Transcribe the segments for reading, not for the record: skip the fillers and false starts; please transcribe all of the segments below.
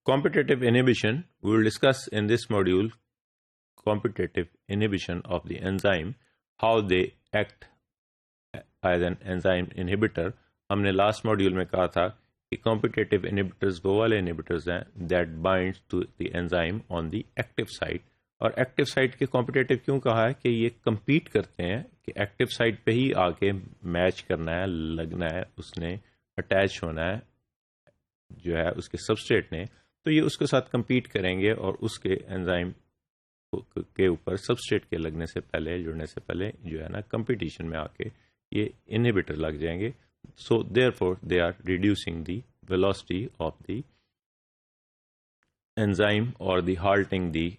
Competitive inhibition, we will discuss in this module competitive inhibition of the enzyme, how they act as an enzyme inhibitor. हमने last module में कहा था कि competitive inhibitors वो वाले inhibitors हैं that binds to the enzyme on the active site. और active site के कॉम्पिटेटिव क्यों कहा है कि ये compete करते हैं कि एक्टिव साइट पे ही आके मैच करना है, लगना है, उसने अटैच होना है जो है उसके सबस्ट्रेट ने, तो ये उसके साथ compete करेंगे और उसके एंजाइम के ऊपर सबस्ट्रेट के लगने से पहले, जुड़ने से पहले जो है ना कंपटीशन में आके ये इनहिबिटर लग जाएंगे. So therefore they are reducing the velocity of the enzyme और the halting the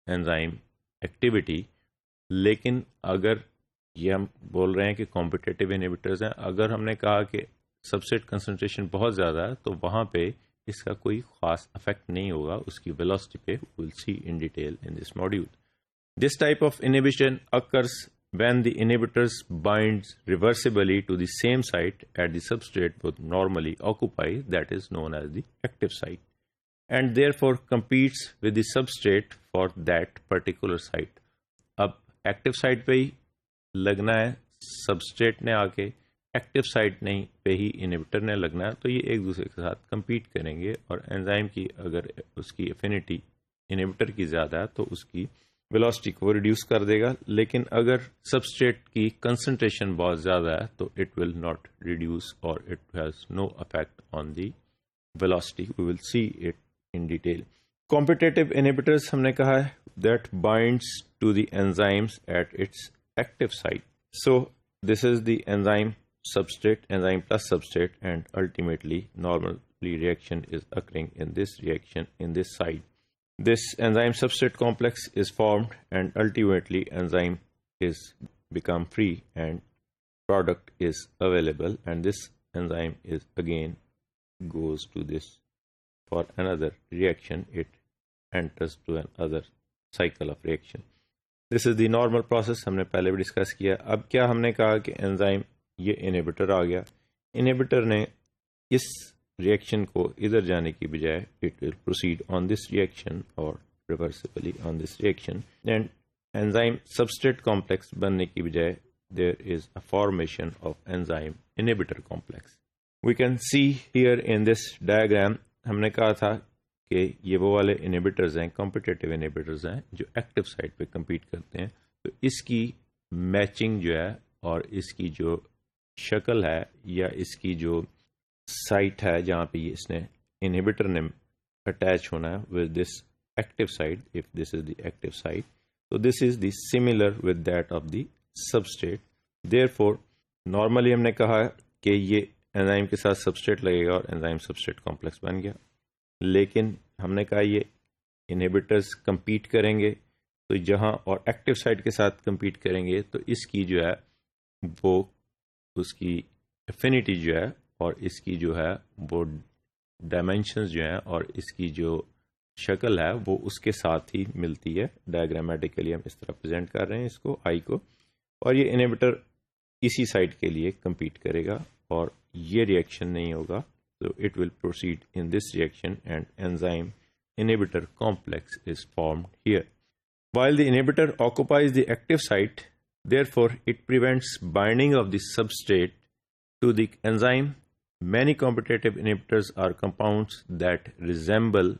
enzyme activity. लेकिन अगर ये हम बोल रहे हैं कि कॉम्पिटिटिव इनहिबिटर्स हैं, अगर हमने कहा कि सबस्ट्रेट कंसंट्रेशन बहुत ज़्यादा है तो वहाँ पे इसका कोई खास इफेक्ट नहीं होगा उसकी वेलोसिटी पे. Will see in detail in this module. This type of inhibition occurs when the inhibitors binds reversibly to the same site at the substrate would normally occupy, that is known as the active site, and therefore competes with the substrate for that particular site. अब active site पे ही लगना है substrate ने आके, active site नहीं पे ही inhibitor ने लगना है, तो ये एक दूसरे के साथ compete करेंगे और एंजाइम की अगर उसकी affinity inhibitor की ज़्यादा है तो उसकी वेलोसिटी को रिड्यूस कर देगा. लेकिन अगर सबस्ट्रेट की कंसंट्रेशन बहुत ज़्यादा है तो इट विल नॉट रिड्यूस और it has no effect on the velocity. We will see it in detail. Competitive inhibitors हमने कहा है that binds to the enzymes at its active site. So this is the enzyme substrate, enzyme plus substrate, and ultimately normally reaction is occurring in this reaction in this site. This enzyme substrate complex is formed and ultimately enzyme is become free and product is available, and this enzyme is again goes to this for another reaction. It enters to another cycle of reaction. This is the normal process. हमने पहले भी discuss किया. अब क्या हमने कहा कि enzyme ये इनहिबिटर आ गया, इनहिबिटर ने इस रिएक्शन को इधर जाने की बजाय it will proceed on this reaction और reversibly on this reaction, and enzyme substrate complex बनने की बजाय there is a formation of enzyme inhibitor complex. We can see here in this diagram. हमने कहा था कि ये वो वाले इनहिबिटर्स हैं, कॉम्पिटिटिव इनहिबिटर्स हैं जो एक्टिव साइट पे compete करते हैं. तो इसकी मैचिंग जो है और इसकी जो शक्ल है या इसकी जो साइट है जहाँ पे ये इसने इनहिबिटर ने अटैच होना है with this active site, if this is the active site, तो this is the similar with that of the substrate. Therefore normally हमने कहा है कि ये एंजाइम के साथ सबस्ट्रेट लगेगा और एंजाइम सबस्ट्रेट कॉम्प्लेक्स बन गया. लेकिन हमने कहा ये इनहिबिटर्स compete करेंगे तो जहाँ और एक्टिव साइट के साथ compete करेंगे तो इसकी जो है वो उसकी एफिनिटी जो है और इसकी जो है वो डायमेंशंस जो है और इसकी जो शक्ल है वो उसके साथ ही मिलती है. डायग्रामेटिकली हम इस तरह प्रेजेंट कर रहे हैं इसको आई को, और ये इनहिबिटर इसी साइट के लिए compete करेगा और ये रिएक्शन नहीं होगा. So it will proceed in this reaction and enzyme inhibitor complex is formed here. While the inhibitor occupies the active site, therefore it prevents binding of the substrate to the enzyme. Many competitive inhibitors are compounds that resemble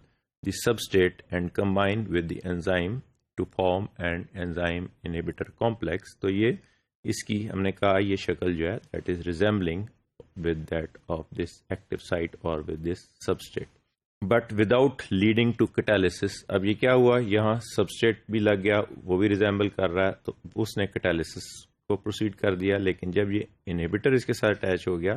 the substrate and combine with the enzyme to form an enzyme inhibitor complex. तो ये इसकी हमने कहा ये शक्ल जो है that is resembling with that of this active site or with this substrate, but without leading to catalysis. अब ये क्या हुआ, यहाँ substrate भी लग गया, वो भी resemble कर रहा है, तो उसने catalysis को proceed कर दिया. लेकिन जब ये inhibitor इसके साथ attach हो गया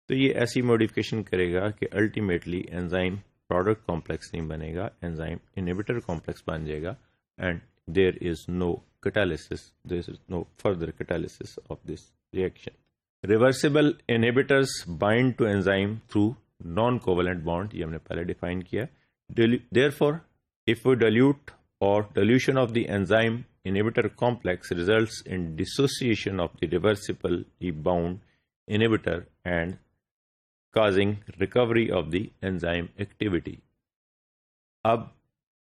तो ये ऐसी modification करेगा कि ultimately enzyme product complex नहीं बनेगा, enzyme inhibitor complex बन जाएगा, and there is no catalysis, there is no further catalysis of this reaction. Reversible inhibitors bind to enzyme through non-covalent bond, ये हमने पहले define किया. Therefore, if we dilute or dilution of the enzyme inhibitor complex results in dissociation of the reversibly bound inhibitor and causing recovery of the enzyme activity. अब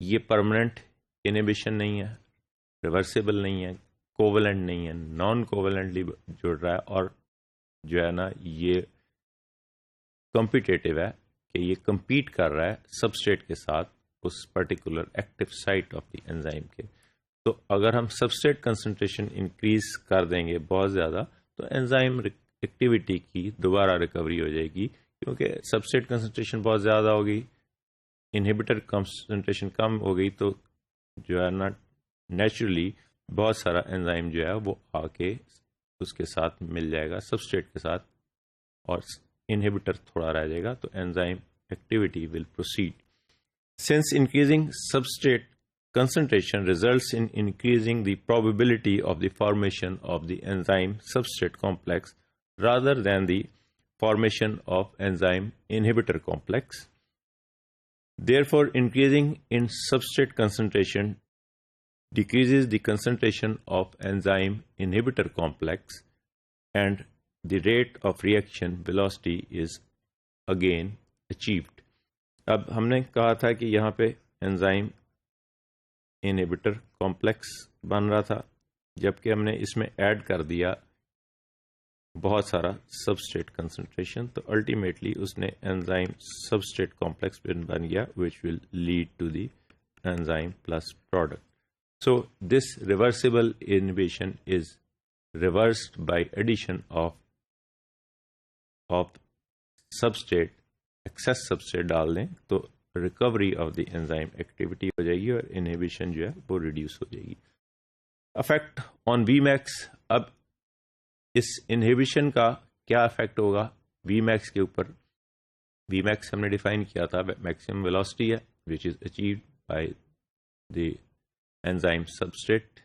ये permanent inhibition नहीं है, reversible नहीं है, कोवेलेंट नहीं है, non covalently जुड़ रहा है, और जो है ना ये कॉम्पिटेटिव है कि ये compete कर रहा है सबस्ट्रेट के साथ उस particular active site of the enzyme के। तो अगर हम सबस्ट्रेट कंसंट्रेशन इंक्रीज कर देंगे बहुत ज़्यादा तो एंजाइम एक्टिविटी की दोबारा रिकवरी हो जाएगी, क्योंकि सबस्ट्रेट कंसंट्रेशन बहुत ज़्यादा होगी, इनहिबिटर कंसंट्रेशन कम हो गई, तो जो है ना नेचुरली बहुत सारा एंजाइम जो है वो आके उसके साथ मिल जाएगा सबस्ट्रेट के साथ, और इनहिबिटर थोड़ा रह जाएगा, तो enzyme activity will proceed. Since increasing substrate concentration results in increasing the probability of the formation of the enzyme substrate complex rather than the formation of enzyme inhibitor complex. Therefore, increasing in substrate concentration decreases the concentration of enzyme inhibitor complex, and the rate of reaction velocity is again achieved. अब हमने कहा था कि यहाँ पे enzyme inhibitor complex बन रहा था, जबकि हमने इसमें ऐड कर दिया बहुत सारा सबस्ट्रेट कंसंट्रेशन, तो अल्टीमेटली उसने एंजाइम सबस्ट्रेट कॉम्प्लेक्स बन गया, which will lead to the enzyme plus product. So this reversible inhibition is reversed by addition of substrate, excess substrate डाल दें तो recovery of the enzyme activity हो जाएगी और इनहिबिशन जो है वो रिड्यूस हो जाएगी. Affect on Vmax. अब इस इनहिबिशन का क्या इफेक्ट होगा Vmax के ऊपर? Vmax हमने डिफाइन किया था मैक्सिमम वेलोसिटी है which is achieved by the enzyme substrate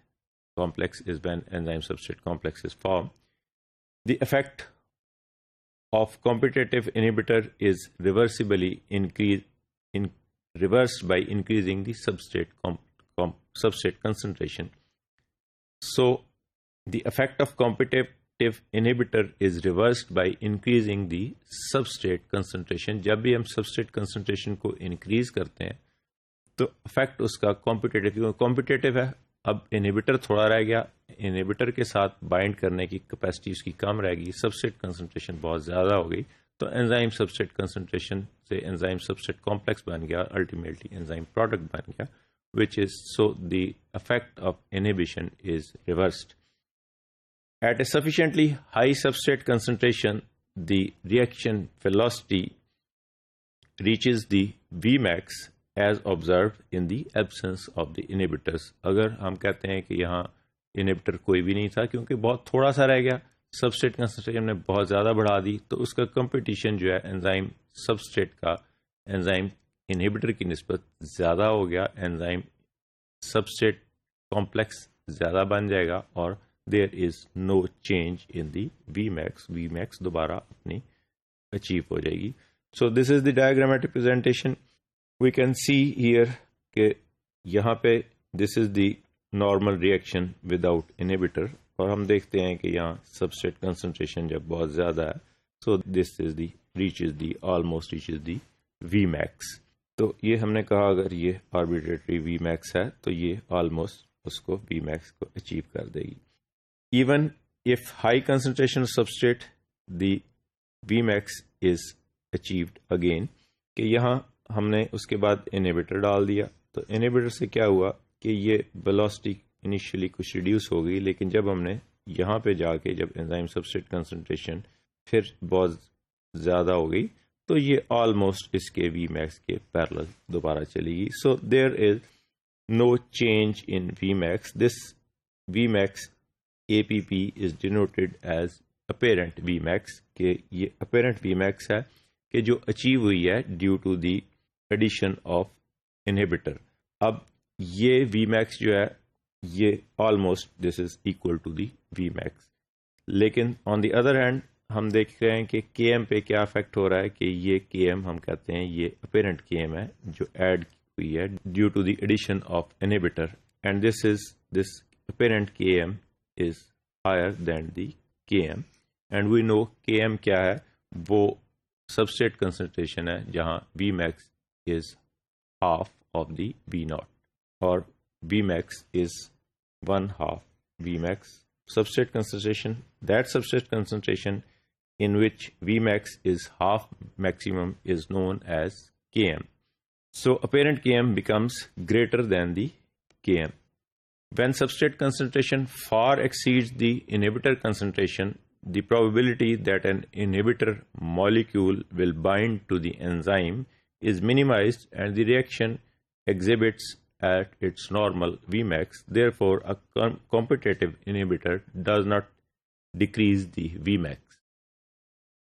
complex is when enzyme substrate complex is formed. The effect of competitive inhibitor is reversed by increasing the substrate concentration. So the effect of competitive inhibitor is reversed by increasing the substrate concentration. जब भी हम substrate concentration को increase करते हैं तो effect उसका competitive है. अब इनहिबिटर थोड़ा रह गया, इनहिबिटर के साथ बाइंड करने की कैपेसिटी उसकी कम रहेगी, सबस्ट्रेट कंसंट्रेशन बहुत ज़्यादा हो गई, तो एंजाइम सबस्ट्रेट कंसंट्रेशन से एंजाइम सबस्ट्रेट कॉम्प्लेक्स बन गया, अल्टीमेटली एंजाइम प्रोडक्ट बन गया, which is so the effect of inhibition is reversed. At a sufficiently high substrate concentration the reaction velocity reaches the Vmax as observed in the absence of the inhibitors. अगर हम कहते हैं कि यहाँ inhibitor कोई भी नहीं था क्योंकि बहुत थोड़ा सा रह गया, सबस्ट्रेट कंसंट्रेशन ने बहुत ज़्यादा बढ़ा दी, तो उसका कंपटीशन जो है एंजाइम सबस्ट्रेट का एंजाइम इनहिबिटर की निस्बत ज़्यादा हो गया, एंजाइम सबस्ट्रेट कॉम्प्लेक्स ज़्यादा बन जाएगा और there is no change in the Vmax दोबारा अपनी अचीव हो जाएगी. So this is the diagrammatic presentation. We can see here कि यहाँ पे this is the normal reaction without inhibitor, और हम देखते हैं कि यहाँ substrate concentration जब बहुत ज़्यादा है, so this is the almost reaches the Vmax. तो ये हमने कहा अगर ये arbitrary Vmax है तो ये almost उसको Vmax को achieve कर देगी. Even if high concentration substrate, the Vmax is achieved again. कि यहाँ हमने उसके बाद इनहिबिटर डाल दिया, तो इनहिबिटर से क्या हुआ कि ये वेलोसिटी इनिशियली कुछ रिड्यूस हो गई, लेकिन जब हमने यहाँ पे जाके जब एंजाइम सबस्ट्रेट कंसंट्रेशन फिर बहुत ज़्यादा हो गई तो ये ऑलमोस्ट इसके Vmax के पैरेलल दोबारा चलेगी. So there is no change in Vmax. This Vmax APP is denoted as apparent Vmax, के ये अपेरेंट Vmax है कि जो अचीव हुई है due to the addition of inhibitor. अब ये Vmax जो है ये almost this is equal to the Vmax, लेकिन ऑन द अदर हैंड हम देख रहे हैं कि Km पे क्या इफेक्ट हो रहा है कि ये Km हम कहते हैं ये अपेरेंट Km है जो ऐड हुई है due to the addition of inhibitor, and this apparent Km is higher than the Km, and we know Km क्या है, वो सबस्ट्रेट कंसंट्रेशन है जहां Vmax is half of the V naught, or Vmax is 1/2 Vmax. Substrate concentration, that substrate concentration in which Vmax is half maximum is known as Km. So apparent Km becomes greater than the Km. When substrate concentration far exceeds the inhibitor concentration, the probability that an inhibitor molecule will bind to the enzyme is minimized and the reaction exhibits at its normal Vmax. Therefore, a competitive inhibitor does not decrease the Vmax.